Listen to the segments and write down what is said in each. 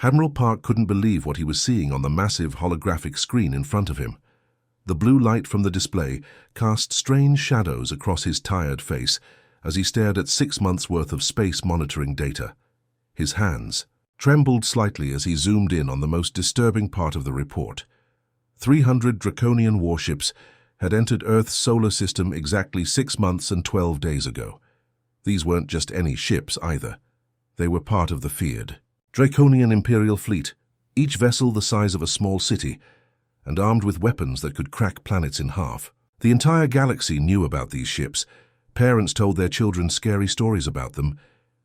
Admiral Park couldn't believe what he was seeing on the massive holographic screen in front of him. The blue light from the display cast strange shadows across his tired face as he stared at 6 months' worth of space monitoring data. His hands trembled slightly as he zoomed in on the most disturbing part of the report. 300 Draconian warships had entered Earth's solar system exactly 6 months and 12 days ago. These weren't just any ships either. They were part of the feared Draconian Imperial fleet, each vessel the size of a small city, and armed with weapons that could crack planets in half. The entire galaxy knew about these ships. Parents told their children scary stories about them.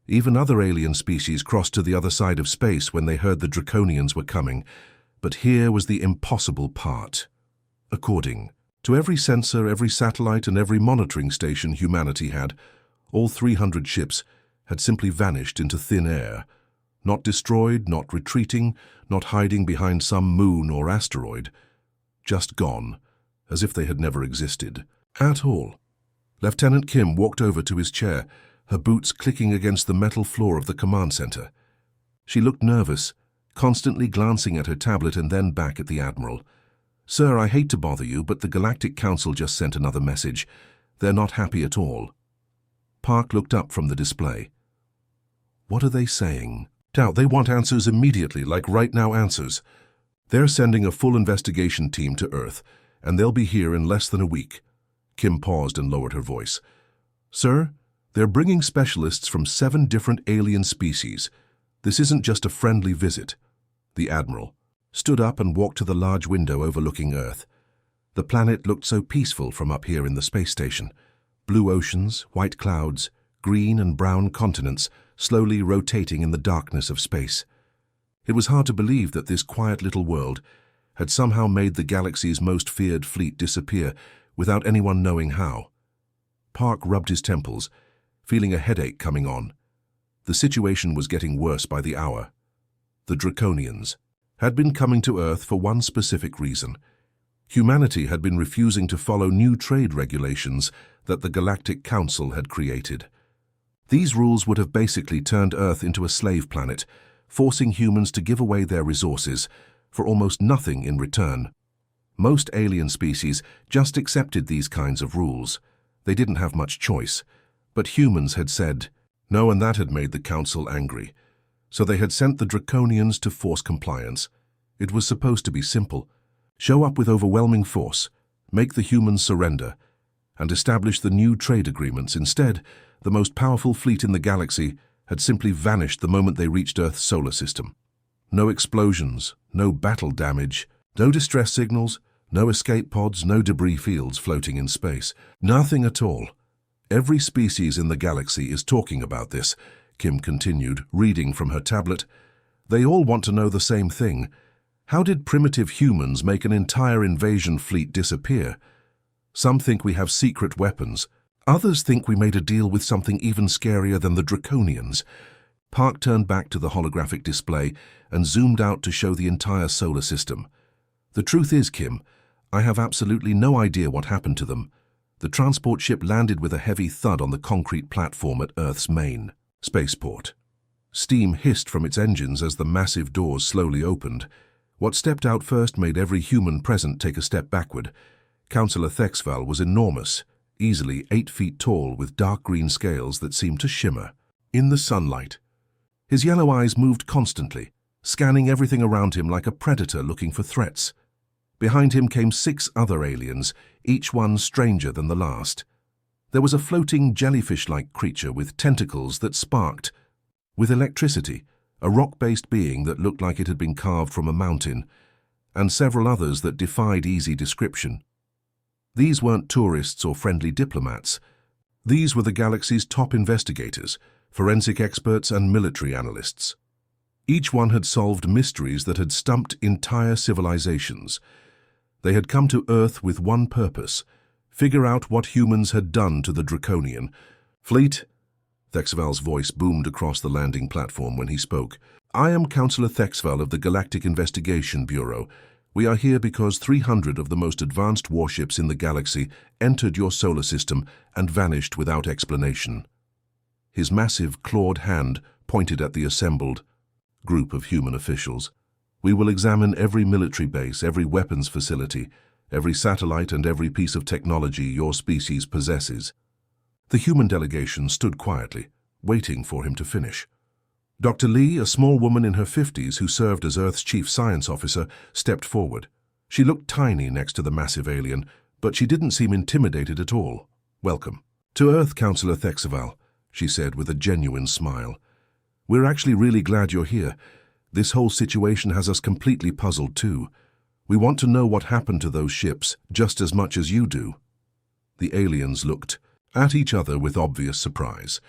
Even other alien species crossed to the other side of space when they heard the Draconians were coming. But here was the impossible part. According to every sensor, every satellite, and every monitoring station humanity had, all 300 ships had simply vanished into thin air. Not destroyed, not retreating, not hiding behind some moon or asteroid. Just gone, as if they had never existed at all. Lieutenant Kim walked over to his chair, her boots clicking against the metal floor of the command center. She looked nervous, constantly glancing at her tablet and then back at the Admiral. "Sir, I hate to bother you, but the Galactic Council just sent another message. They're not happy at all." Park looked up from the display. "What are they saying?" "Doubt they want answers immediately, like right now answers. They're sending a full investigation team to Earth, and they'll be here in less than a week." Kim paused and lowered her voice. "Sir, they're bringing specialists from 7 different alien species. This isn't just a friendly visit." The Admiral stood up and walked to the large window overlooking Earth. The planet looked so peaceful from up here in the space station. Blue oceans, white clouds, green and brown continents slowly rotating in the darkness of space. It was hard to believe that this quiet little world had somehow made the galaxy's most feared fleet disappear without anyone knowing how. Park rubbed his temples, feeling a headache coming on. The situation was getting worse by the hour. The Draconians had been coming to Earth for one specific reason. Humanity had been refusing to follow new trade regulations that the Galactic Council had created. These rules would have basically turned Earth into a slave planet, forcing humans to give away their resources for almost nothing in return. Most alien species just accepted these kinds of rules. They didn't have much choice. But humans had said no, and that had made the Council angry. So they had sent the Draconians to force compliance. It was supposed to be simple. Show up with overwhelming force, make the humans surrender, and establish the new trade agreements. Instead, the most powerful fleet in the galaxy had simply vanished the moment they reached Earth's solar system. No explosions, no battle damage, no distress signals, no escape pods, no debris fields floating in space. Nothing at all. "Every species in the galaxy is talking about this," Kim continued, reading from her tablet. "They all want to know the same thing. How did primitive humans make an entire invasion fleet disappear? Some think we have secret weapons. Others think we made a deal with something even scarier than the Draconians." Park turned back to the holographic display and zoomed out to show the entire solar system. "The truth is, Kim, I have absolutely no idea what happened to them. The transport ship landed with a heavy thud on the concrete platform at Earth's main spaceport. Steam hissed from its engines as the massive doors slowly opened. What stepped out first made every human present take a step backward. Councillor Thexval was enormous, easily 8 feet tall with dark green scales that seemed to shimmer in the sunlight. His yellow eyes moved constantly, scanning everything around him like a predator looking for threats. Behind him came 6 other aliens, each one stranger than the last. There was a floating jellyfish-like creature with tentacles that sparked with electricity, a rock-based being that looked like it had been carved from a mountain, and several others that defied easy description. These weren't tourists or friendly diplomats. These were the galaxy's top investigators, forensic experts and military analysts. Each one had solved mysteries that had stumped entire civilizations. They had come to Earth with one purpose: figure out what humans had done to the Draconian fleet. Thexval's voice boomed across the landing platform when he spoke. "I am Councillor Thexval of the Galactic Investigation Bureau. We are here because 300 of the most advanced warships in the galaxy entered your solar system and vanished without explanation." His massive, clawed hand pointed at the assembled group of human officials. We will examine every military base, every weapons facility, every satellite and every piece of technology your species possesses. The human delegation stood quietly, waiting for him to finish. Dr. Lee, a small woman in her 50s who served as Earth's chief science officer, stepped forward. She looked tiny next to the massive alien, but she didn't seem intimidated at all. "Welcome to Earth, Counselor Thexaval," she said with a genuine smile. "We're actually really glad you're here. This whole situation has us completely puzzled too. We want to know what happened to those ships just as much as you do." The aliens looked at each other with obvious surprise.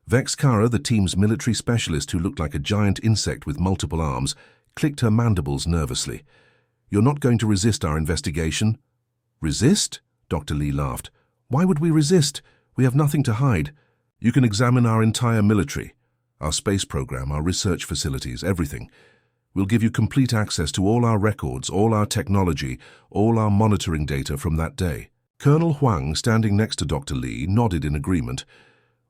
Vexkara, the team's military specialist who looked like a giant insect with multiple arms, clicked her mandibles nervously. "You're not going to resist our investigation?" "Resist?" Dr. Lee laughed. "Why would we resist? We have nothing to hide. You can examine our entire military, our space program, our research facilities, everything. We'll give you complete access to all our records, all our technology, all our monitoring data from that day." Colonel Huang, standing next to Dr. Lee, nodded in agreement.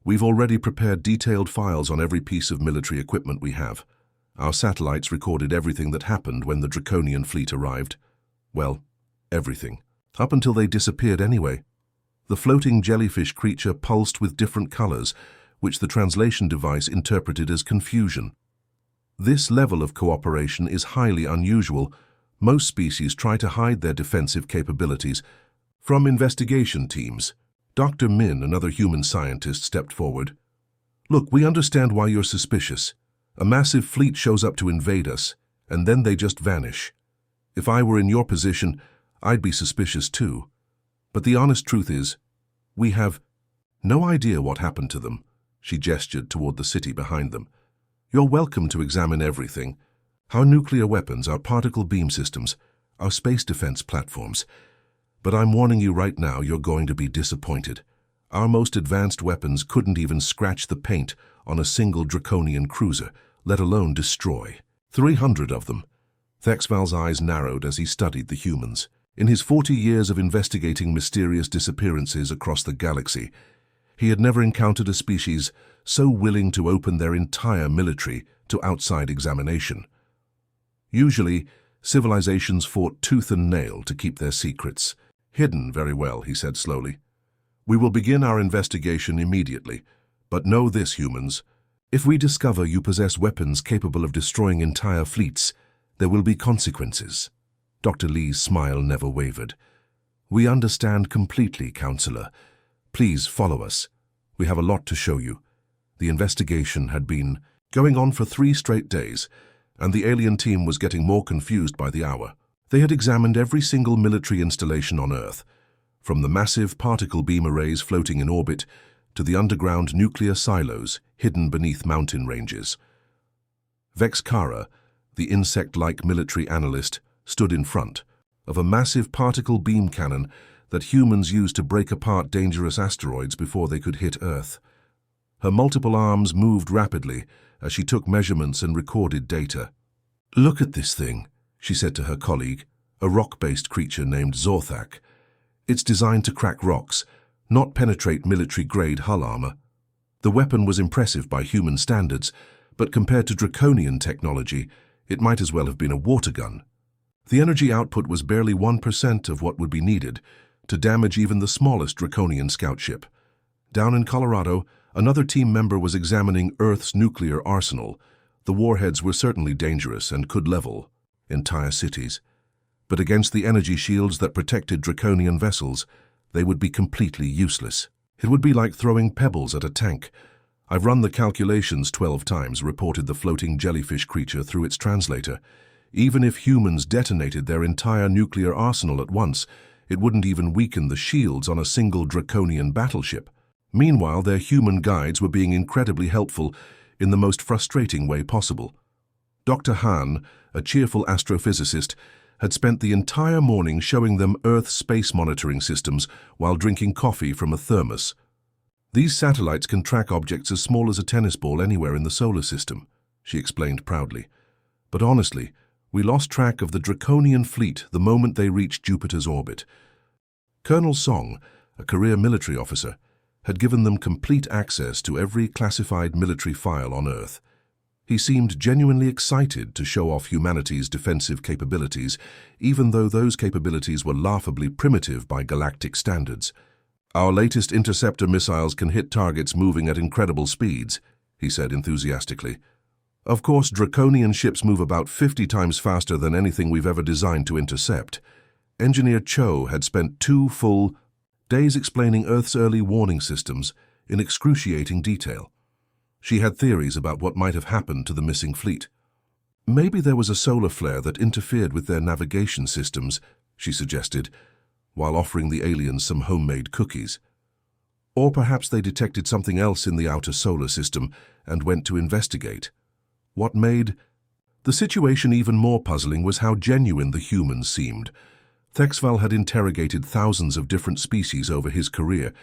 "We've already prepared detailed files on every piece of military equipment we have. Our satellites recorded everything that happened when the Draconian fleet arrived. Well, everything. Up until they disappeared anyway." The floating jellyfish creature pulsed with different colors, which the translation device interpreted as confusion. This level of cooperation is highly unusual. Most species try to hide their defensive capabilities from investigation teams. Dr. Min, another human scientist, stepped forward. "Look, we understand why you're suspicious. A massive fleet shows up to invade us, and then they just vanish. If I were in your position, I'd be suspicious too. But the honest truth is, we have no idea what happened to them." She gestured toward the city behind them. "You're welcome to examine everything. Our nuclear weapons, our particle beam systems, our space defense platforms. But I'm warning you right now, you're going to be disappointed. Our most advanced weapons couldn't even scratch the paint on a single Draconian cruiser, let alone destroy 300 of them." Thexval's eyes narrowed as he studied the humans. In his 40 years of investigating mysterious disappearances across the galaxy, he had never encountered a species so willing to open their entire military to outside examination. Usually, civilizations fought tooth and nail to keep their secrets hidden. "Very well," he said slowly. "We will begin our investigation immediately. But know this, humans. If we discover you possess weapons capable of destroying entire fleets, there will be consequences." Dr. Lee's smile never wavered. "We understand completely, Counselor. Please follow us. We have a lot to show you." The investigation had been going on for 3 straight days, and the alien team was getting more confused by the hour. They had examined every single military installation on Earth, from the massive particle beam arrays floating in orbit to the underground nuclear silos hidden beneath mountain ranges. Vexkara, the insect-like military analyst, stood in front of a massive particle beam cannon that humans used to break apart dangerous asteroids before they could hit Earth. Her multiple arms moved rapidly as she took measurements and recorded data. "Look at this thing," she said to her colleague, a rock-based creature named Zorthak. "It's designed to crack rocks, not penetrate military-grade hull armor." The weapon was impressive by human standards, but compared to Draconian technology, it might as well have been a water gun. The energy output was barely 1% of what would be needed to damage even the smallest Draconian scout ship. Down in Colorado, another team member was examining Earth's nuclear arsenal. The warheads were certainly dangerous and could level entire cities. But against the energy shields that protected Draconian vessels, they would be completely useless. It would be like throwing pebbles at a tank. "I've run the calculations 12 times," reported the floating jellyfish creature through its translator. "Even if humans detonated their entire nuclear arsenal at once, it wouldn't even weaken the shields on a single Draconian battleship." Meanwhile, their human guides were being incredibly helpful in the most frustrating way possible. Dr. Han, a cheerful astrophysicist, had spent the entire morning showing them Earth space monitoring systems while drinking coffee from a thermos. "These satellites can track objects as small as a tennis ball anywhere in the solar system," she explained proudly. "But honestly, we lost track of the Draconian fleet the moment they reached Jupiter's orbit." Colonel Song, a career military officer, had given them complete access to every classified military file on Earth. He seemed genuinely excited to show off humanity's defensive capabilities, even though those capabilities were laughably primitive by galactic standards. "Our latest interceptor missiles can hit targets moving at incredible speeds," he said enthusiastically. "Of course, Draconian ships move about 50 times faster than anything we've ever designed to intercept." Engineer Cho had spent 2 full days explaining Earth's early warning systems in excruciating detail. She had theories about what might have happened to the missing fleet. "Maybe there was a solar flare that interfered with their navigation systems," she suggested, while offering the aliens some homemade cookies. "Or perhaps they detected something else in the outer solar system and went to investigate." What made the situation even more puzzling was how genuine the humans seemed. Thexval had interrogated thousands of different species over his career,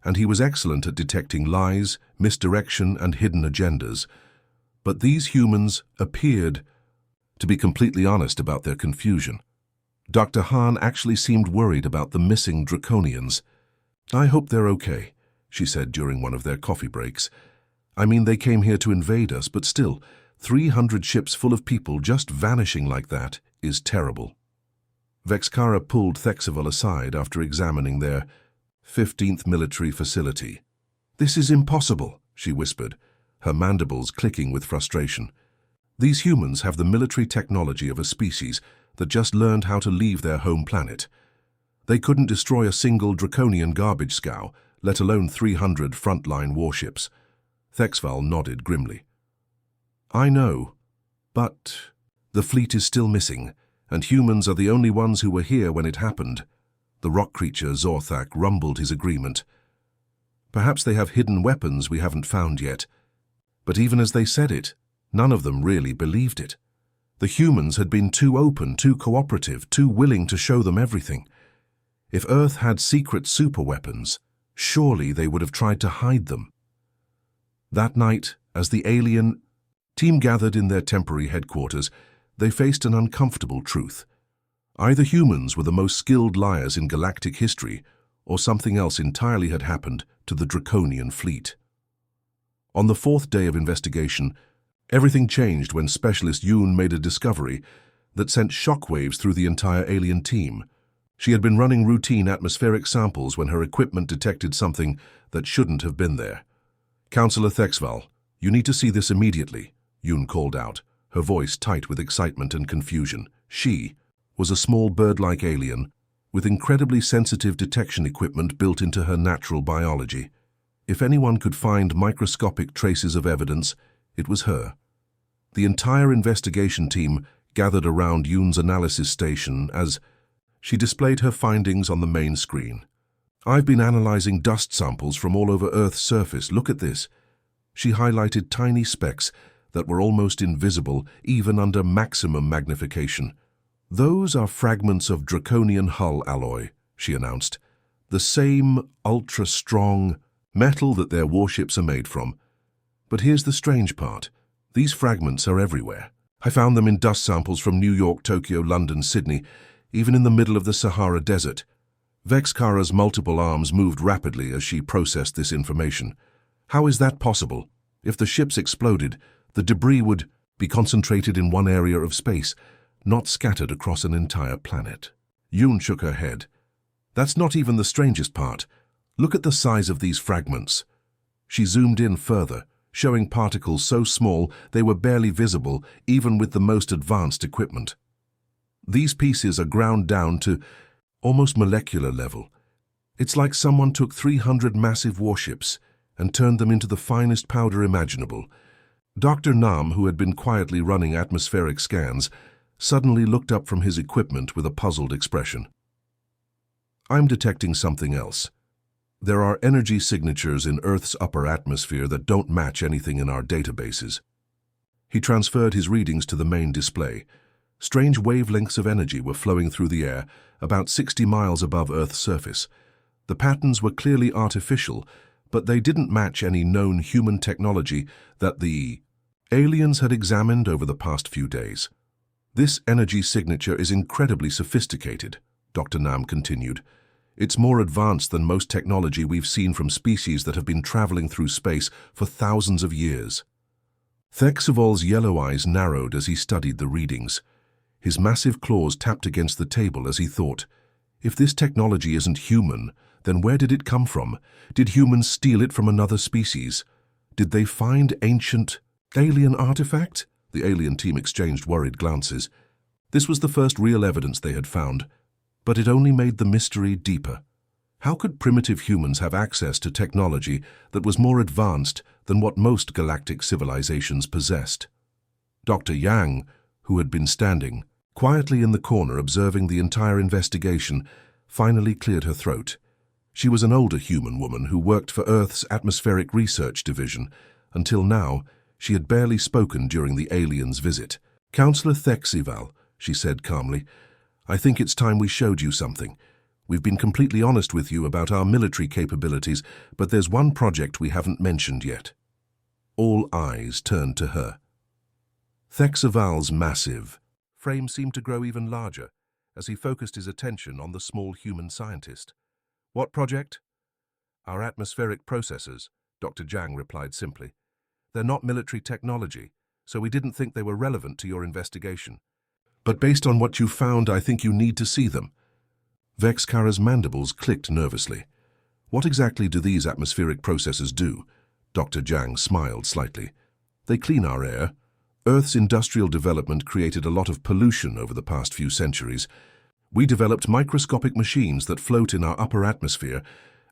and he was excellent at detecting lies, misdirection, and hidden agendas. But these humans appeared to be completely honest about their confusion. Dr. Han actually seemed worried about the missing Draconians. "I hope they're okay," she said during one of their coffee breaks. "I mean, they came here to invade us, but still, 300 ships full of people just vanishing like that is terrible." Vexkara pulled Thexval aside after examining their 15th military facility. "This is impossible," she whispered, her mandibles clicking with frustration. "These humans have the military technology of a species that just learned how to leave their home planet. They couldn't destroy a single Draconian garbage scow, let alone 300 frontline warships." Thexval nodded grimly. "I know, but the fleet is still missing, and humans are the only ones who were here when it happened." The rock creature Zorthak rumbled his agreement. "Perhaps they have hidden weapons we haven't found yet." But even as they said it, none of them really believed it. The humans had been too open, too cooperative, too willing to show them everything. If Earth had secret superweapons, surely they would have tried to hide them. That night, as the alien team gathered in their temporary headquarters, they faced an uncomfortable truth. Either humans were the most skilled liars in galactic history, or something else entirely had happened to the Draconian fleet. On the 4th day of investigation, everything changed when Specialist Yoon made a discovery that sent shockwaves through the entire alien team. She had been running routine atmospheric samples when her equipment detected something that shouldn't have been there. "Counselor Thexval, you need to see this immediately," Yoon called out, her voice tight with excitement and confusion. She was a small bird-like alien with incredibly sensitive detection equipment built into her natural biology. If anyone could find microscopic traces of evidence, it was her. The entire investigation team gathered around Yoon's analysis station as she displayed her findings on the main screen. "I've been analyzing dust samples from all over Earth's surface. Look at this." She highlighted tiny specks that were almost invisible even under maximum magnification. "Those are fragments of Draconian hull alloy," she announced. "The same ultra-strong metal that their warships are made from. But here's the strange part. These fragments are everywhere. I found them in dust samples from New York, Tokyo, London, Sydney, even in the middle of the Sahara Desert." Vexkara's multiple arms moved rapidly as she processed this information. "How is that possible? If the ships exploded, the debris would be concentrated in one area of space, not scattered across an entire planet." Yoon shook her head. "That's not even the strangest part. Look at the size of these fragments." She zoomed in further, showing particles so small they were barely visible even with the most advanced equipment. "These pieces are ground down to almost molecular level. It's like someone took 300 massive warships and turned them into the finest powder imaginable." Dr. Nam, who had been quietly running atmospheric scans, suddenly looked up from his equipment with a puzzled expression. "I'm detecting something else. There are energy signatures in Earth's upper atmosphere that don't match anything in our databases." He transferred his readings to the main display. Strange wavelengths of energy were flowing through the air, about 60 miles above Earth's surface. The patterns were clearly artificial, but they didn't match any known human technology that the aliens had examined over the past few days. "This energy signature is incredibly sophisticated," Dr. Nam continued. "It's more advanced than most technology we've seen from species that have been traveling through space for thousands of years." Thexavol's yellow eyes narrowed as he studied the readings. His massive claws tapped against the table as he thought, if this technology isn't human, then where did it come from? Did humans steal it from another species? Did they find ancient alien artifact? The alien team exchanged worried glances. This was the first real evidence they had found, but it only made the mystery deeper. How could primitive humans have access to technology that was more advanced than what most galactic civilizations possessed? Dr. Yang, who had been standing quietly in the corner observing the entire investigation, finally cleared her throat. She was an older human woman who worked for Earth's Atmospheric Research Division. Until now, she had barely spoken during the aliens' visit. "Counselor Thexaval," she said calmly, "I think it's time we showed you something. We've been completely honest with you about our military capabilities, but there's one project we haven't mentioned yet." All eyes turned to her. Thexaval's massive frame seemed to grow even larger as he focused his attention on the small human scientist. "What project?" "Our atmospheric processors," Dr. Jiang replied simply. "They're not military technology, so we didn't think they were relevant to your investigation. But based on what you found, I think you need to see them." Vexkara's mandibles clicked nervously. "What exactly do these atmospheric processors do?" Dr. Jiang smiled slightly. "They clean our air. Earth's industrial development created a lot of pollution over the past few centuries. We developed microscopic machines that float in our upper atmosphere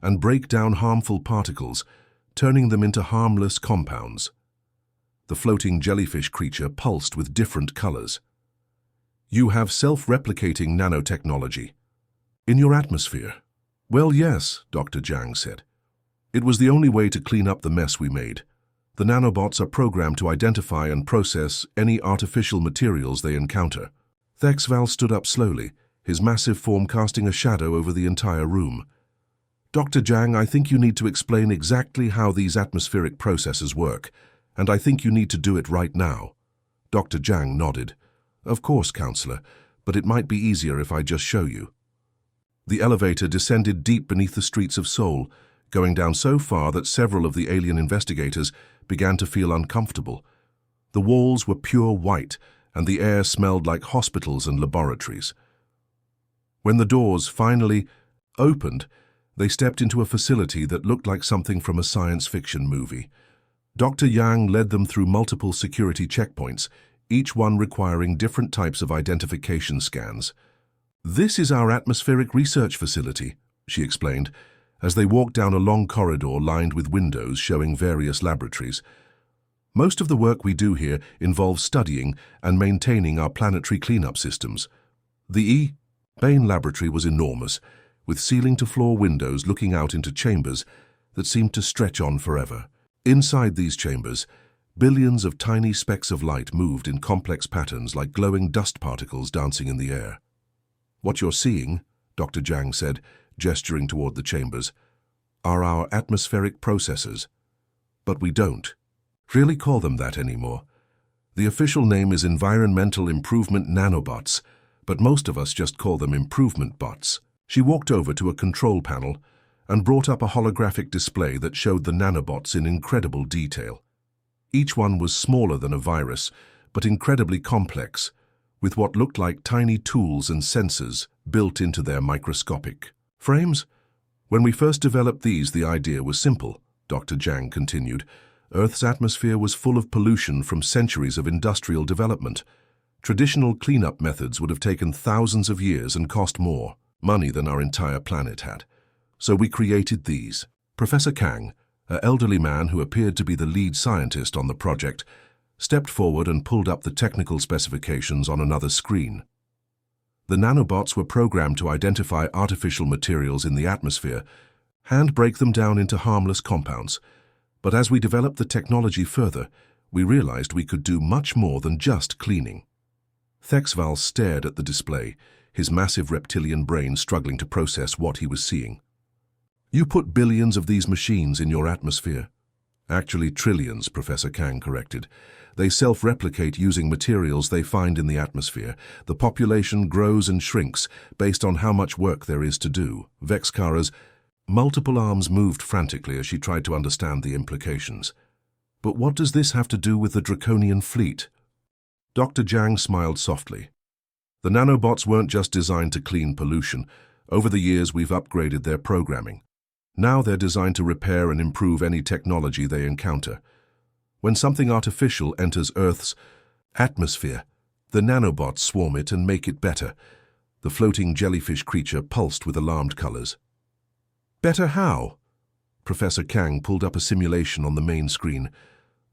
and break down harmful particles, turning them into harmless compounds." The floating jellyfish creature pulsed with different colors. "You have self-replicating nanotechnology in your atmosphere?" "Well, yes," Dr. Jiang said. "It was the only way to clean up the mess we made. The nanobots are programmed to identify and process any artificial materials they encounter." Thexval stood up slowly, his massive form casting a shadow over the entire room. "Dr. Jiang, I think you need to explain exactly how these atmospheric processes work, and I think you need to do it right now." Dr. Jiang nodded. "Of course, Counselor, but it might be easier if I just show you." The elevator descended deep beneath the streets of Seoul, going down so far that several of the alien investigators began to feel uncomfortable. The walls were pure white, and the air smelled like hospitals and laboratories. When the doors finally opened, they stepped into a facility that looked like something from a science fiction movie. Dr. Yang led them through multiple security checkpoints, each one requiring different types of identification scans. "This is our atmospheric research facility," she explained, as they walked down a long corridor lined with windows showing various laboratories. "Most of the work we do here involves studying and maintaining our planetary cleanup systems." The main laboratory was enormous, with ceiling-to-floor windows looking out into chambers that seemed to stretch on forever. Inside these chambers, billions of tiny specks of light moved in complex patterns like glowing dust particles dancing in the air. "What you're seeing," Dr. Jiang said, gesturing toward the chambers, "are our atmospheric processors. But we don't really call them that anymore. The official name is Environmental Improvement Nanobots, but most of us just call them improvement bots." She walked over to a control panel and brought up a holographic display that showed the nanobots in incredible detail. Each one was smaller than a virus, but incredibly complex, with what looked like tiny tools and sensors built into their microscopic frames. "When we first developed these, the idea was simple," Dr. Jiang continued. "Earth's atmosphere was full of pollution from centuries of industrial development. Traditional cleanup methods would have taken thousands of years and cost more money than our entire planet had. So we created these." Professor Kang, an elderly man who appeared to be the lead scientist on the project, stepped forward and pulled up the technical specifications on another screen. The nanobots were programmed to identify artificial materials in the atmosphere and break them down into harmless compounds. But as we developed the technology further, we realized we could do much more than just cleaning. Thexval stared at the display, his massive reptilian brain struggling to process what he was seeing. "You put billions of these machines in your atmosphere?" "Actually trillions," Professor Kang corrected. "They self-replicate using materials they find in the atmosphere. The population grows and shrinks based on how much work there is to do." Vexkara's multiple arms moved frantically as she tried to understand the implications. But what does this have to do with the Draconian fleet? Dr. Jiang smiled softly. The nanobots weren't just designed to clean pollution. Over the years, we've upgraded their programming. Now they're designed to repair and improve any technology they encounter. When something artificial enters Earth's atmosphere, the nanobots swarm it and make it better. The floating jellyfish creature pulsed with alarmed colors. Better how? Professor Kang pulled up a simulation on the main screen.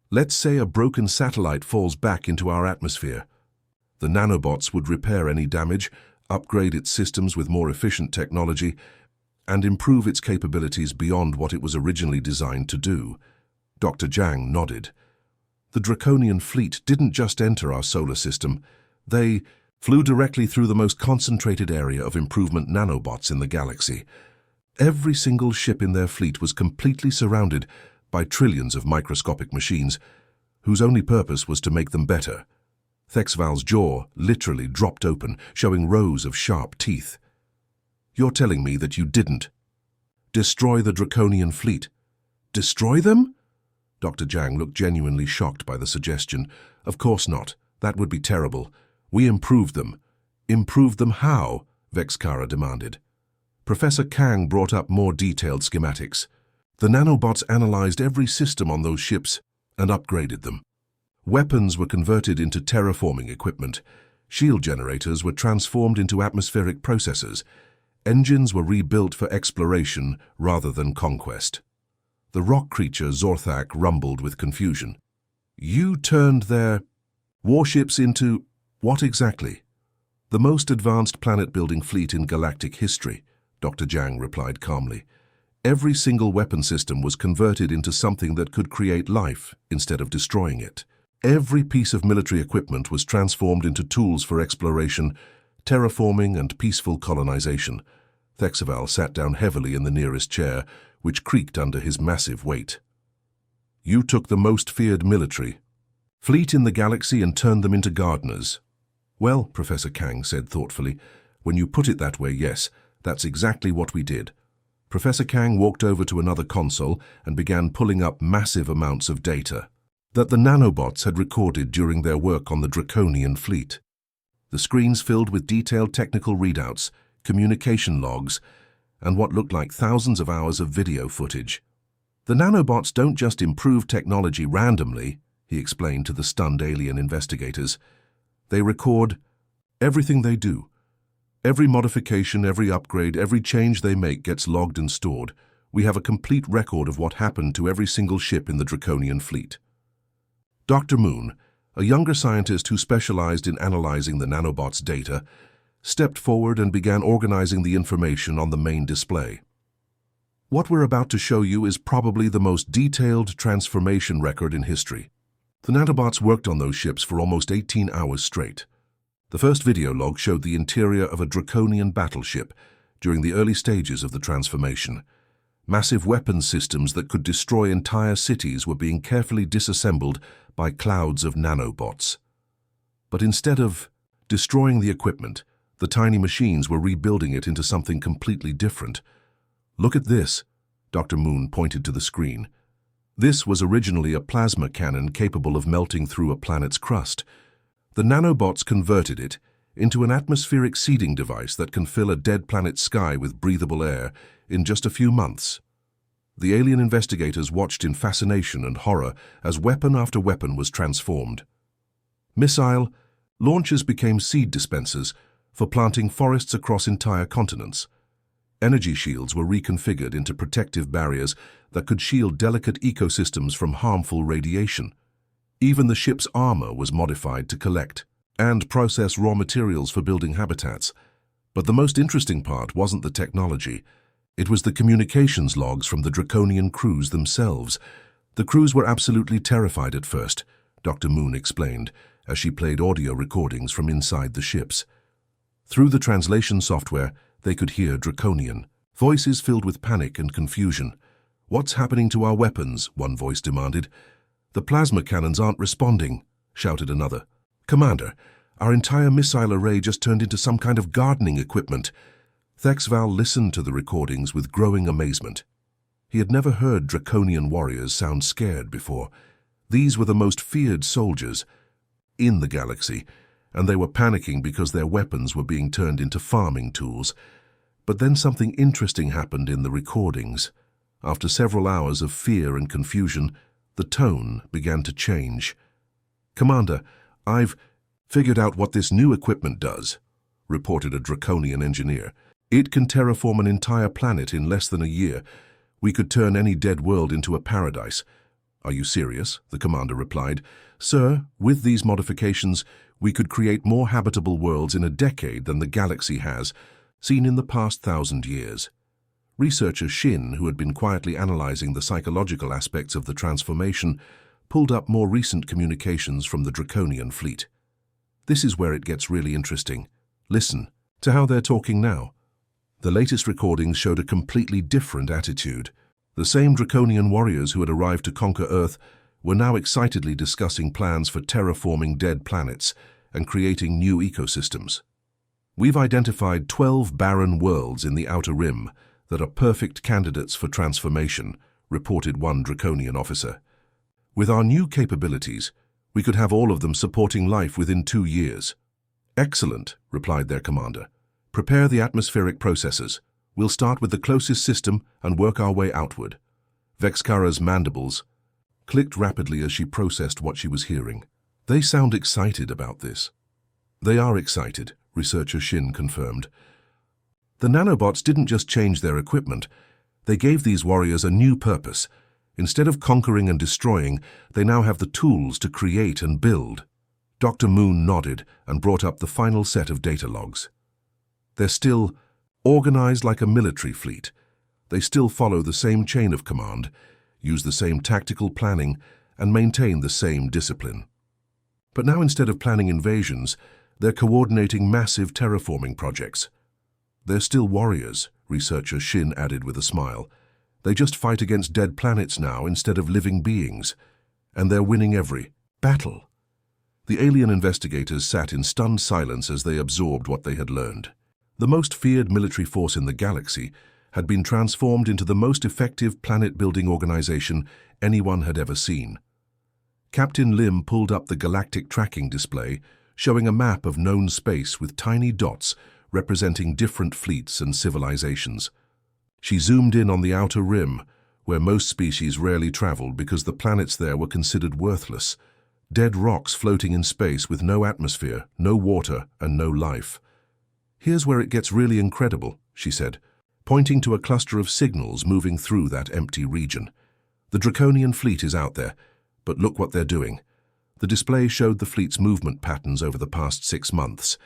Let's say a broken satellite falls back into our atmosphere. The nanobots would repair any damage, upgrade its systems with more efficient technology, and improve its capabilities beyond what it was originally designed to do. Dr. Jiang nodded. The Draconian fleet didn't just enter our solar system. They flew directly through the most concentrated area of improvement nanobots in the galaxy. Every single ship in their fleet was completely surrounded by trillions of microscopic machines, whose only purpose was to make them better. Thexval's jaw literally dropped open, showing rows of sharp teeth. You're telling me that you didn't destroy the Draconian fleet? Destroy them? Dr. Jiang looked genuinely shocked by the suggestion. Of course not. That would be terrible. We improved them. Improved them how? Vexkara demanded. Professor Kang brought up more detailed schematics. The nanobots analyzed every system on those ships and upgraded them. Weapons were converted into terraforming equipment. Shield generators were transformed into atmospheric processors. Engines were rebuilt for exploration rather than conquest. The rock creature Zorthak rumbled with confusion. You turned their warships into what exactly? The most advanced planet-building fleet in galactic history, Dr. Jiang replied calmly. Every single weapon system was converted into something that could create life instead of destroying it. Every piece of military equipment was transformed into tools for exploration, terraforming, and peaceful colonization. Thexval sat down heavily in the nearest chair, which creaked under his massive weight. You took the most feared military fleet in the galaxy and turned them into gardeners. Well, Professor Kang said thoughtfully, when you put it that way, yes, that's exactly what we did. Professor Kang walked over to another console and began pulling up massive amounts of data that the nanobots had recorded during their work on the Draconian fleet. The screens filled with detailed technical readouts, communication logs, and what looked like thousands of hours of video footage. The nanobots don't just improve technology randomly, he explained to the stunned alien investigators. They record everything they do. Every modification, every upgrade, every change they make gets logged and stored. We have a complete record of what happened to every single ship in the Draconian fleet. Dr. Moon, a younger scientist who specialized in analyzing the nanobots' data, stepped forward and began organizing the information on the main display. What we're about to show you is probably the most detailed transformation record in history. The nanobots worked on those ships for almost 18 hours straight. The first video log showed the interior of a Draconian battleship during the early stages of the transformation. Massive weapons systems that could destroy entire cities were being carefully disassembled by clouds of nanobots. But instead of destroying the equipment, the tiny machines were rebuilding it into something completely different. Look at this, Dr. Moon pointed to the screen. This was originally a plasma cannon capable of melting through a planet's crust. The nanobots converted it into an atmospheric seeding device that can fill a dead planet's sky with breathable air in just a few months. The alien investigators watched in fascination and horror as weapon after weapon was transformed. Missile launchers became seed dispensers for planting forests across entire continents. Energy shields were reconfigured into protective barriers that could shield delicate ecosystems from harmful radiation. Even the ship's armor was modified to collect and process raw materials for building habitats. But the most interesting part wasn't the technology. It was the communications logs from the Draconian crews themselves. The crews were absolutely terrified at first, Dr. Moon explained, as she played audio recordings from inside the ships. Through the translation software, they could hear Draconian, voices filled with panic and confusion. "What's happening to our weapons?" one voice demanded. "The plasma cannons aren't responding," shouted another. "Commander, our entire missile array just turned into some kind of gardening equipment." Thexval listened to the recordings with growing amazement. He had never heard Draconian warriors sound scared before. These were the most feared soldiers in the galaxy, and they were panicking because their weapons were being turned into farming tools. But then something interesting happened in the recordings. After several hours of fear and confusion, the tone began to change. "Commander, I've figured out what this new equipment does," reported a Draconian engineer. "It can terraform an entire planet in less than a year. We could turn any dead world into a paradise." "Are you serious?" the commander replied. "Sir, with these modifications, we could create more habitable worlds in a decade than the galaxy has, seen in the past 1,000 years. Researcher Shin, who had been quietly analyzing the psychological aspects of the transformation, pulled up more recent communications from the Draconian fleet. This is where it gets really interesting. Listen to how they're talking now. The latest recordings showed a completely different attitude. The same Draconian warriors who had arrived to conquer Earth were now excitedly discussing plans for terraforming dead planets and creating new ecosystems. "We've identified 12 barren worlds in the Outer Rim that are perfect candidates for transformation," reported one Draconian officer. "With our new capabilities, we could have all of them supporting life within 2 years." "Excellent," replied their commander. "Prepare the atmospheric processors. We'll start with the closest system and work our way outward." Vexkara's mandibles clicked rapidly as she processed what she was hearing. "They sound excited about this." "They are excited," researcher Shin confirmed. "The nanobots didn't just change their equipment. They gave these warriors a new purpose. Instead of conquering and destroying, they now have the tools to create and build." Dr. Moon nodded and brought up the final set of data logs. "They're still organized like a military fleet. They still follow the same chain of command, use the same tactical planning, and maintain the same discipline. But now, instead of planning invasions, they're coordinating massive terraforming projects. They're still warriors," researcher Shin added with a smile. "They just fight against dead planets now instead of living beings. And they're winning every battle." The alien investigators sat in stunned silence as they absorbed what they had learned. The most feared military force in the galaxy had been transformed into the most effective planet-building organization anyone had ever seen. Captain Lim pulled up the galactic tracking display, showing a map of known space with tiny dots representing different fleets and civilizations. She zoomed in on the Outer Rim, where most species rarely traveled because the planets there were considered worthless. Dead rocks floating in space with no atmosphere, no water, and no life. "Here's where it gets really incredible," she said, pointing to a cluster of signals moving through that empty region. "The Draconian fleet is out there, but look what they're doing." The display showed the fleet's movement patterns over the past 6 months.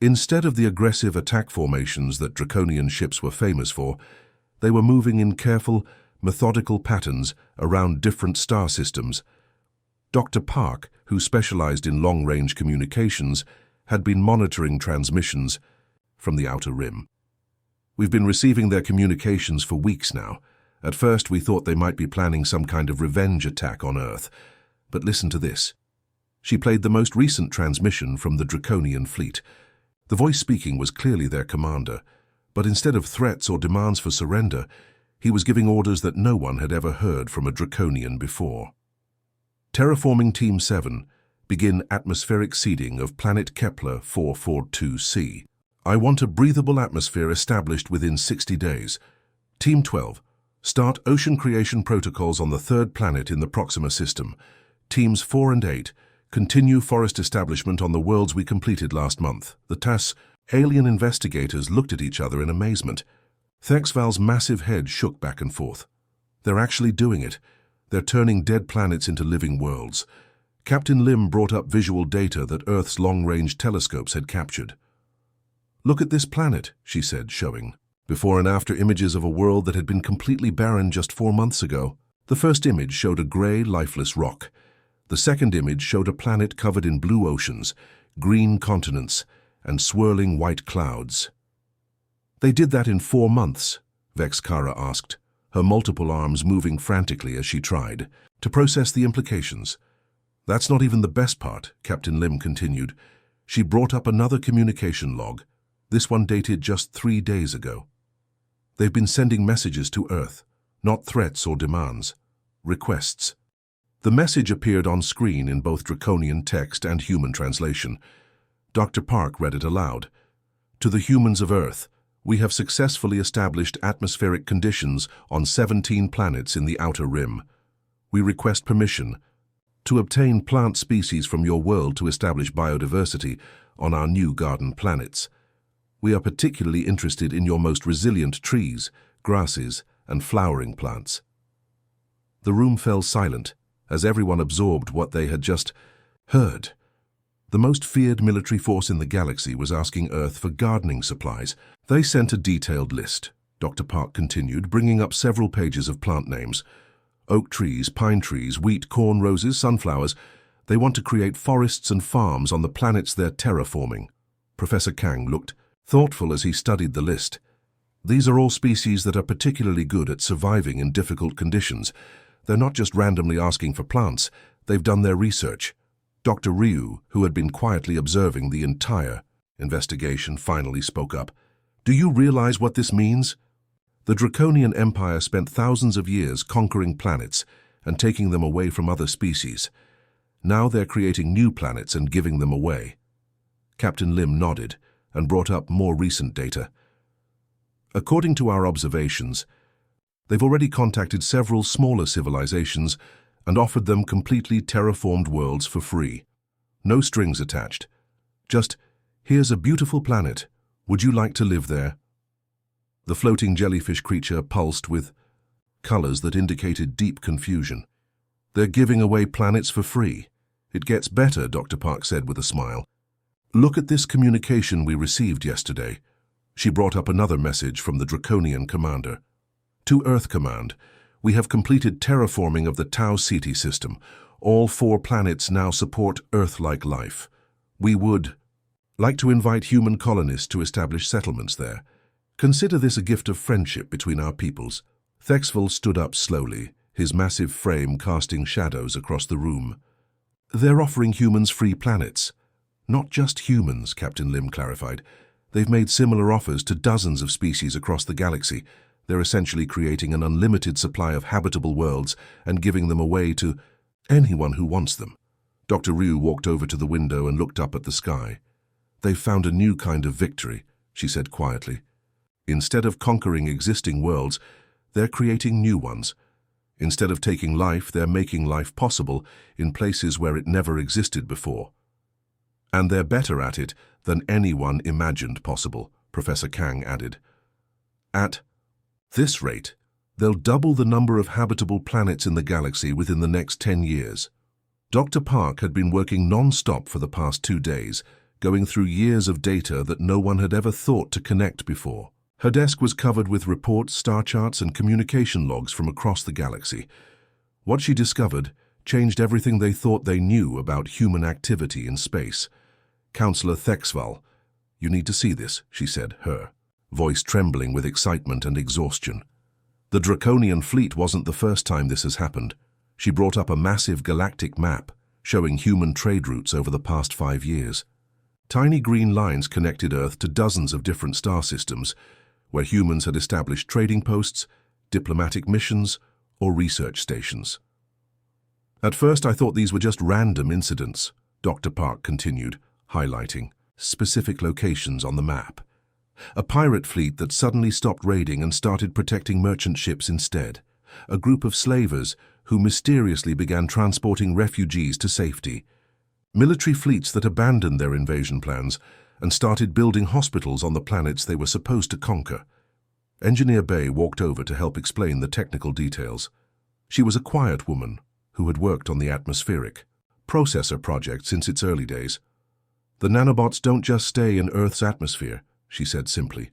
Instead of the aggressive attack formations that Draconian ships were famous for, they were moving in careful, methodical patterns around different star systems. Dr. Park, who specialized in long-range communications, had been monitoring transmissions from the Outer Rim. "We've been receiving their communications for weeks now. At first we thought they might be planning some kind of revenge attack on Earth. But listen to this." She played the most recent transmission from the Draconian fleet. The voice speaking was clearly their commander, but instead of threats or demands for surrender, he was giving orders that no one had ever heard from a Draconian before. "Terraforming Team 7, begin atmospheric seeding of planet Kepler 442c. I want a breathable atmosphere established within 60 days. Team 12, start ocean creation protocols on the 3rd planet in the Proxima system. Teams 4 and 8, continue forest establishment on the worlds we completed last month." The alien investigators looked at each other in amazement. Thexval's massive head shook back and forth. "They're actually doing it. They're turning dead planets into living worlds." Captain Lim brought up visual data that Earth's long-range telescopes had captured. "Look at this planet," she said, showing before and after images of a world that had been completely barren just 4 months ago. The first image showed a gray, lifeless rock. The second image showed a planet covered in blue oceans, green continents, and swirling white clouds. "They did that in 4 months?" Vexkara asked, her multiple arms moving frantically as she tried to process the implications. "That's not even the best part," Captain Lim continued. She brought up another communication log, this one dated just 3 days ago. "They've been sending messages to Earth, not threats or demands, requests. The message appeared on screen in both Draconian text and human translation. Dr. Park read it aloud. To the humans of Earth, we have successfully established atmospheric conditions on 17 planets in the Outer Rim. We request permission to obtain plant species from your world to establish biodiversity on our new garden planets. We are particularly interested in your most resilient trees, grasses, and flowering plants. The room fell silent as everyone absorbed what they had just heard. The most feared military force in the galaxy was asking Earth for gardening supplies. They sent a detailed list, Dr. Park continued, bringing up several pages of plant names. Oak trees, pine trees, wheat, corn, roses, sunflowers. They want to create forests and farms on the planets they're terraforming. Professor Kang looked thoughtful as he studied the list. These are all species that are particularly good at surviving in difficult conditions. They're not just randomly asking for plants. They've done their research. Dr. Ryu, who had been quietly observing the entire investigation, finally spoke up. Do you realize what this means? The Draconian Empire spent thousands of years conquering planets and taking them away from other species. Now they're creating new planets and giving them away. Captain Lim nodded and brought up more recent data. According to our observations, they've already contacted several smaller civilizations and offered them completely terraformed worlds for free. No strings attached. Just, here's a beautiful planet. Would you like to live there? The floating jellyfish creature pulsed with colors that indicated deep confusion. They're giving away planets for free. It gets better, Dr. Park said with a smile. Look at this communication we received yesterday. She brought up another message from the Draconian commander. To Earth Command, we have completed terraforming of the Tau Ceti system. All 4 planets now support Earth-like life. We would like to invite human colonists to establish settlements there. Consider this a gift of friendship between our peoples. Thexville stood up slowly, his massive frame casting shadows across the room. They're offering humans free planets. Not just humans, Captain Lim clarified. They've made similar offers to dozens of species across the galaxy. They're essentially creating an unlimited supply of habitable worlds and giving them away to anyone who wants them. Dr. Ryu walked over to the window and looked up at the sky. They've found a new kind of victory, she said quietly. Instead of conquering existing worlds, they're creating new ones. Instead of taking life, they're making life possible in places where it never existed before. And they're better at it than anyone imagined possible, Professor Kang added. At this rate, they'll double the number of habitable planets in the galaxy within the next 10 years. Dr. Park had been working non-stop for the past 2 days, going through years of data that no one had ever thought to connect before. Her desk was covered with reports, star charts, and communication logs from across the galaxy. What she discovered changed everything they thought they knew about human activity in space. Counselor Thexval, you need to see this, she said, her voice trembling with excitement and exhaustion. The Draconian fleet wasn't the first time this has happened. She brought up a massive galactic map showing human trade routes over the past 5 years. Tiny green lines connected Earth to dozens of different star systems, where humans had established trading posts, diplomatic missions, or research stations. At first I thought these were just random incidents, Dr. Park continued, highlighting specific locations on the map. A pirate fleet that suddenly stopped raiding and started protecting merchant ships instead. A group of slavers who mysteriously began transporting refugees to safety. Military fleets that abandoned their invasion plans and started building hospitals on the planets they were supposed to conquer. Engineer Bay walked over to help explain the technical details. She was a quiet woman who had worked on the atmospheric processor project since its early days. The nanobots don't just stay in Earth's atmosphere, she said simply.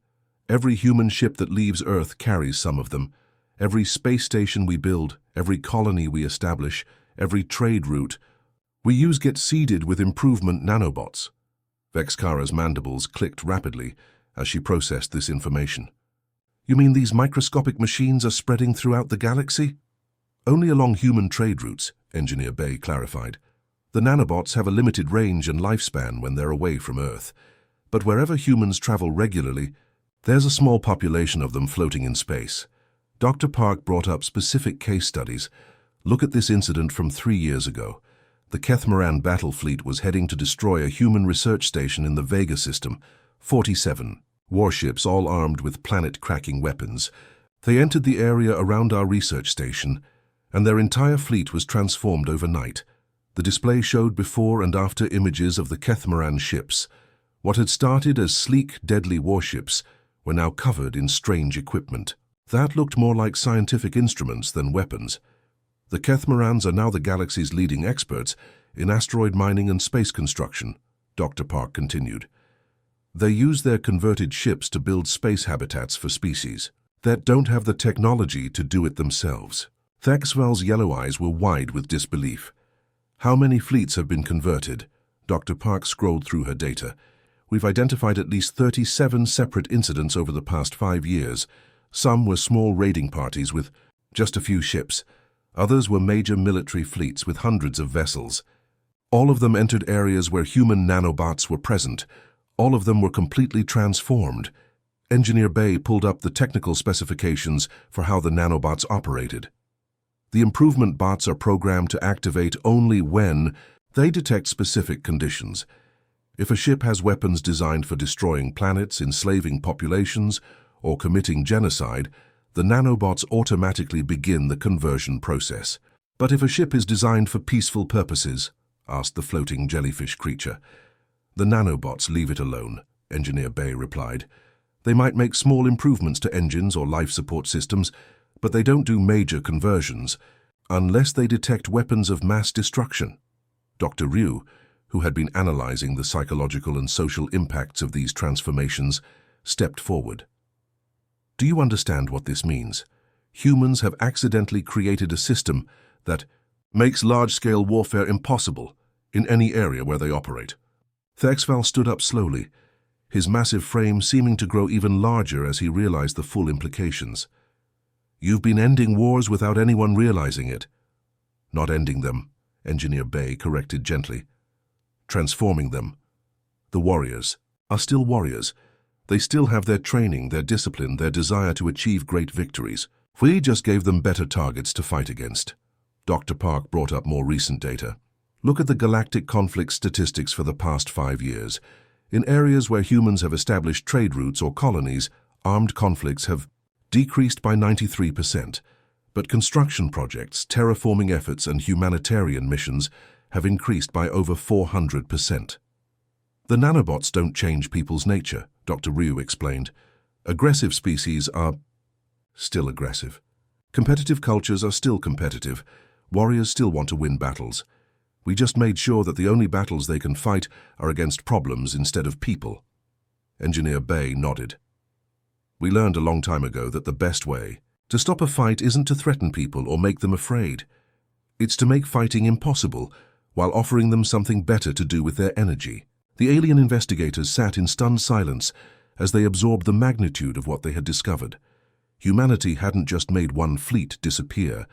Every human ship that leaves Earth carries some of them. Every space station we build, every colony we establish, every trade route we use gets seeded with improvement nanobots. Vexkara's mandibles clicked rapidly as she processed this information. You mean these microscopic machines are spreading throughout the galaxy? Only along human trade routes, Engineer Bay clarified. The nanobots have a limited range and lifespan when they're away from Earth. But wherever humans travel regularly, there's a small population of them floating in space. Dr. Park brought up specific case studies, Look at this incident from 3 years ago. The Kethmaran battle fleet was heading to destroy a human research station in the Vega system. 47 warships, all armed with planet-cracking weapons. They entered the area around our research station, and their entire fleet was transformed overnight. The display showed before and after images of the Kethmaran ships. What had started as sleek, deadly warships were now covered in strange equipment. That looked more like scientific instruments than weapons. The Kethmarans are now the galaxy's leading experts in asteroid mining and space construction, Dr. Park continued. They use their converted ships to build space habitats for species that don't have the technology to do it themselves. Thexval's yellow eyes were wide with disbelief. How many fleets have been converted? Dr. Park scrolled through her data. We've identified at least 37 separate incidents over the past 5 years. Some were small raiding parties with just a few ships. Others were major military fleets with hundreds of vessels. All of them entered areas where human nanobots were present. All of them were completely transformed. Engineer Bay pulled up the technical specifications for how the nanobots operated. The improvement bots are programmed to activate only when they detect specific conditions. If a ship has weapons designed for destroying planets, enslaving populations, or committing genocide, the nanobots automatically begin the conversion process. But if a ship is designed for peaceful purposes, asked the floating jellyfish creature. The nanobots leave it alone, Engineer Bay replied. They might make small improvements to engines or life support systems, but they don't do major conversions, unless they detect weapons of mass destruction. Dr. Ryu, who had been analyzing the psychological and social impacts of these transformations, stepped forward. Do you understand what this means? Humans have accidentally created a system that makes large-scale warfare impossible in any area where they operate. Thexval stood up slowly, his massive frame seeming to grow even larger as he realized the full implications. You've been ending wars without anyone realizing it. Not ending them, Engineer Bay corrected gently. Transforming them. The warriors are still warriors. They still have their training, their discipline, their desire to achieve great victories. We just gave them better targets to fight against. Dr. Park brought up more recent data. Look at the galactic conflict statistics for the past 5 years. In areas where humans have established trade routes or colonies, armed conflicts have decreased by 93%. But construction projects, terraforming efforts, and humanitarian missions have increased by over 400%. The nanobots don't change people's nature, Dr. Ryu explained. Aggressive species are still aggressive. Competitive cultures are still competitive. Warriors still want to win battles. We just made sure that the only battles they can fight are against problems instead of people. Engineer Bay nodded. We learned a long time ago that the best way to stop a fight isn't to threaten people or make them afraid. It's to make fighting impossible while offering them something better to do with their energy. The alien investigators sat in stunned silence as they absorbed the magnitude of what they had discovered. Humanity hadn't just made one fleet disappear.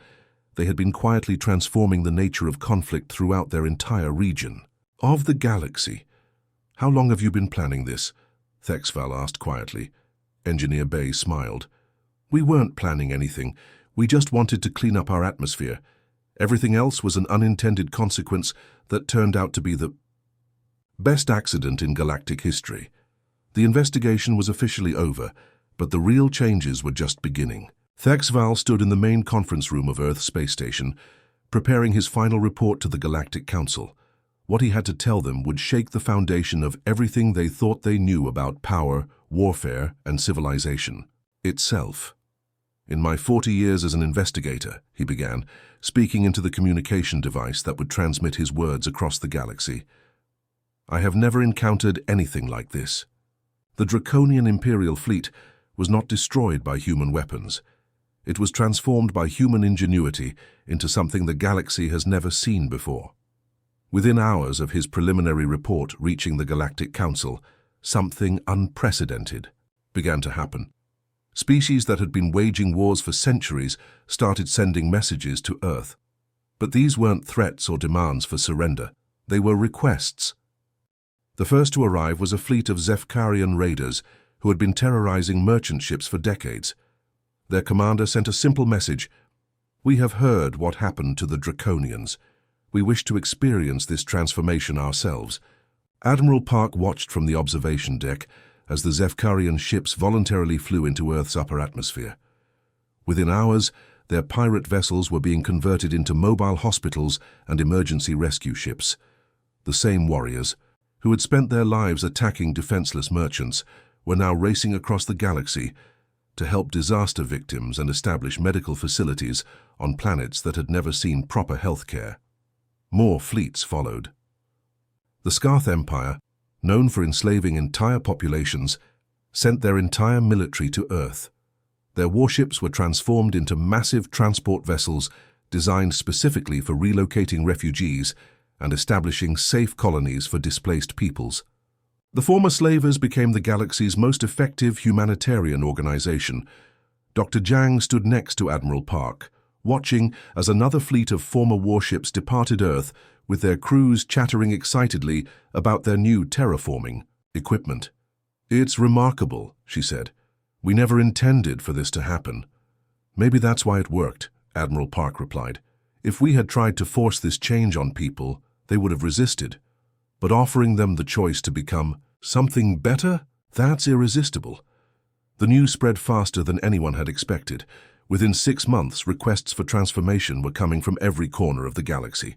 They had been quietly transforming the nature of conflict throughout their entire region. Of the galaxy. How long have you been planning this? Thexval asked quietly. Engineer Bay smiled. We weren't planning anything. We just wanted to clean up our atmosphere. Everything else was an unintended consequence that turned out to be the best accident in galactic history. The investigation was officially over, but the real changes were just beginning. Thexval stood in the main conference room of Earth Space Station, preparing his final report to the Galactic Council. What he had to tell them would shake the foundation of everything they thought they knew about power, warfare, and civilization itself. In my 40 years as an investigator, he began, speaking into the communication device that would transmit his words across the galaxy, I have never encountered anything like this. The Draconian Imperial fleet was not destroyed by human weapons. It was transformed by human ingenuity into something the galaxy has never seen before. Within hours of his preliminary report reaching the Galactic Council, something unprecedented began to happen. Species that had been waging wars for centuries started sending messages to Earth. But these weren't threats or demands for surrender. They were requests. The first to arrive was a fleet of Zefkarian raiders who had been terrorizing merchant ships for decades. Their commander sent a simple message: We have heard what happened to the Draconians. We wish to experience this transformation ourselves. Admiral Park watched from the observation deck as the Zefkarian ships voluntarily flew into Earth's upper atmosphere. Within hours, their pirate vessels were being converted into mobile hospitals and emergency rescue ships. The same warriors, who had spent their lives attacking defenseless merchants, were now racing across the galaxy to help disaster victims and establish medical facilities on planets that had never seen proper health care. More fleets followed. The Scarth Empire, known for enslaving entire populations, sent their entire military to Earth. Their warships were transformed into massive transport vessels designed specifically for relocating refugees and establishing safe colonies for displaced peoples. The former slavers became the galaxy's most effective humanitarian organization. Dr. Jang stood next to Admiral Park, watching as another fleet of former warships departed Earth with their crews chattering excitedly about their new terraforming equipment. "It's remarkable," she said. "We never intended for this to happen." "Maybe that's why it worked," Admiral Park replied. "If we had tried to force this change on people, they would have resisted. But offering them the choice to become something better, that's irresistible." The news spread faster than anyone had expected. Within 6 months, requests for transformation were coming from every corner of the galaxy.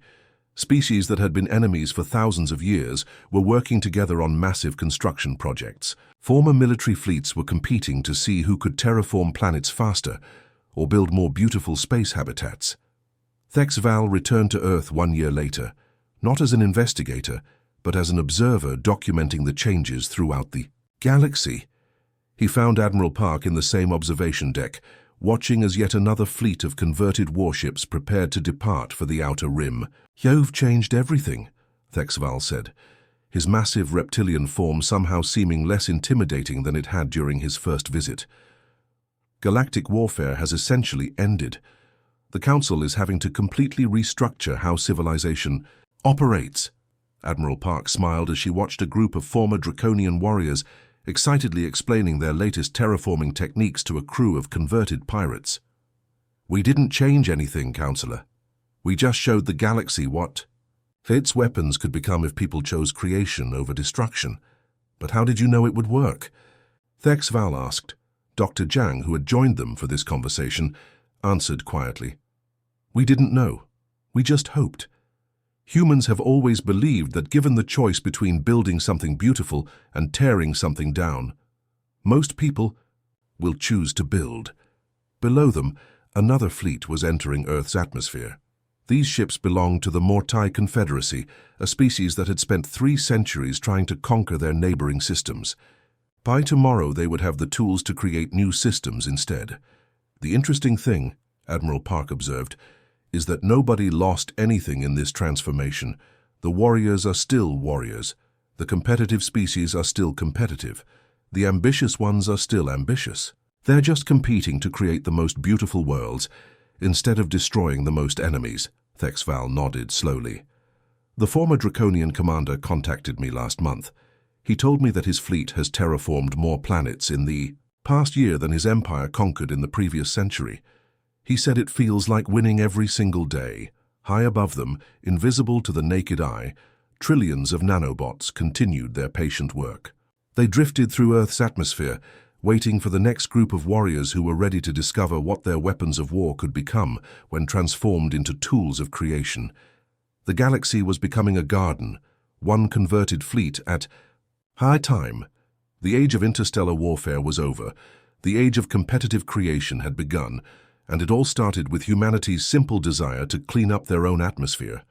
Species that had been enemies for thousands of years were working together on massive construction projects. Former military fleets were competing to see who could terraform planets faster or build more beautiful space habitats. Thexval returned to Earth 1 year later, not as an investigator, but as an observer documenting the changes throughout the galaxy. He found Admiral Park in the same observation deck, watching as yet another fleet of converted warships prepared to depart for the Outer Rim. "You've changed everything," Thexval said, his massive reptilian form somehow seeming less intimidating than it had during his first visit. "Galactic warfare has essentially ended. The Council is having to completely restructure how civilization operates." Admiral Park smiled as she watched a group of former Draconian warriors excitedly explaining their latest terraforming techniques to a crew of converted pirates. "We didn't change anything, Counselor. We just showed the galaxy what its weapons could become if people chose creation over destruction. But how did you know it would work?" Thexval asked. Dr. Jang, who had joined them for this conversation, answered quietly. "We didn't know. We just hoped. Humans have always believed that given the choice between building something beautiful and tearing something down, most people will choose to build." Below them, another fleet was entering Earth's atmosphere. These ships belonged to the Mortai Confederacy, a species that had spent 3 centuries trying to conquer their neighboring systems. By tomorrow, they would have the tools to create new systems instead. "The interesting thing," Admiral Park observed, "is that nobody lost anything in this transformation. The warriors are still warriors. The competitive species are still competitive. The ambitious ones are still ambitious. They're just competing to create the most beautiful worlds, instead of destroying the most enemies." Thexval nodded slowly. "The former Draconian commander contacted me last month. He told me that his fleet has terraformed more planets in the past year than his empire conquered in the previous century. He said it feels like winning every single day. High above them, invisible to the naked eye, trillions of nanobots continued their patient work. They drifted through Earth's atmosphere, waiting for the next group of warriors who were ready to discover what their weapons of war could become when transformed into tools of creation. The galaxy was becoming a garden, one converted fleet at high time. The age of interstellar warfare was over. The age of competitive creation had begun, and it all started with humanity's simple desire to clean up their own atmosphere.